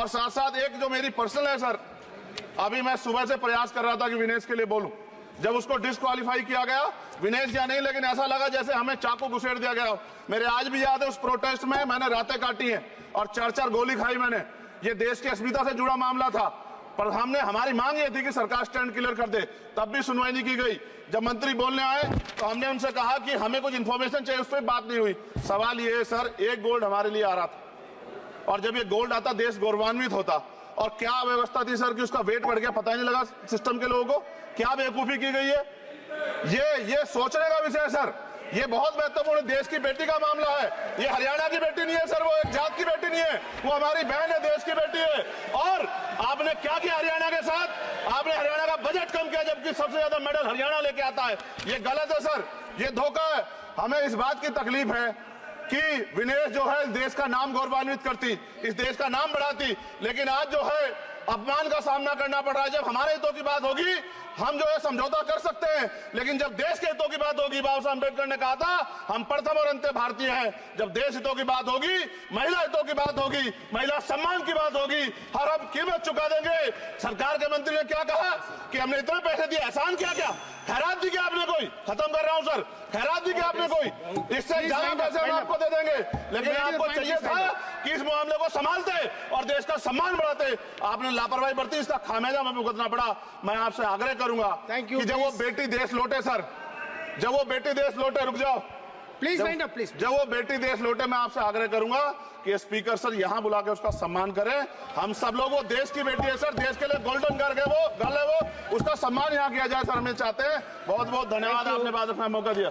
और साथ साथ एक जो मेरी पर्सनल है सर, अभी मैं सुबह से प्रयास कर रहा था कि विनेश के लिए बोलूं, जब उसको डिस्क्वालीफाई किया गया, विनेश क्या नहीं, लेकिन ऐसा लगा जैसे हमें चाकू घुसेड़ दिया गया। मेरे आज भी याद है उस प्रोटेस्ट में मैंने रातें काटी हैं और 4-4 गोली खाई मैंने। ये देश की अस्मिता से जुड़ा मामला था, पर हमारी मांग ये थी कि सरकार स्टैंड क्लियर कर दे, तब भी सुनवाई नहीं की गई। जब मंत्री बोलने आए तो हमने उनसे कहा कि हमें कुछ इंफॉर्मेशन चाहिए, उस पर बात नहीं हुई। सवाल ये है सर, एक गोल्ड हमारे लिए आ रहा था और जब ये गोल्ड आता देश गौरवान्वित होता। और क्या व्यवस्था थी सर कि उसका वेट बढ़ गया, पता ही नहीं लगा सिस्टम के लोगों को। क्या बेवकूफी की गई है, ये सोचने का विषय है सर। ये बहुत महत्वपूर्ण देश की बेटी का मामला है। ये हरियाणा की बेटी नहीं है सर, वो एक जात की बेटी नहीं है, वो हमारी बहन है, देश की बेटी है। और आपने क्या किया हरियाणा के साथ? आपने हरियाणा का बजट कम किया, जबकि सबसे ज्यादा मेडल हरियाणा लेके आता है। ये गलत है सर, ये धोखा है। हमें इस बात की तकलीफ है कि विनेश जो है देश का नाम गौरवान्वित करती, इस देश का नाम बढ़ाती, लेकिन आज जो है अपमान का सामना करना पड़ रहा है। जब हमारे हितों की बात होगी हम जो है समझौता कर सकते हैं, लेकिन जब देश के हितों की बात होगी, बाबा साहब अम्बेडकर ने कहा था हम प्रथम और अंत्य भारतीय हैं। जब देश हितों की बात होगी, महिला हितों की बात होगी, महिला सम्मान की बात होगी, हर हम कीमत चुका देंगे। सरकार के मंत्री ने क्या कहा कि हमने इतने पैसे दिए, एहसान क्या क्या खैरात दी क्या आपने कोई? खत्म कर रहा हूं सर, खैरात दी क्या आपने कोई? इससे ज्यादा पैसे हम आपको दे देंगे, लेकिन आपको चाहिए था कि इस मामले को संभालते और देश का सम्मान बढ़ाते। आपने लापरवाही बरती, इसका खामियाजा हमें भुगतना पड़ा। मैं आपसे आग्रह करूंगा कि जब वो बेटी देश लौटे सर, जब वो बेटी देश लौटे, रुक जाओ प्लीज, प्लीज, जब वो बेटी देश लौटे, मैं आपसे आग्रह करूंगा कि स्पीकर सर यहां बुला के उसका सम्मान करें। हम सब लोग, वो देश की बेटी है सर, देश के लिए गोल्डन गर्ल है वो, उसका सम्मान यहां किया जाए सर, हमें चाहते हैं। बहुत बहुत धन्यवाद, आपने बाद में मौका दिया।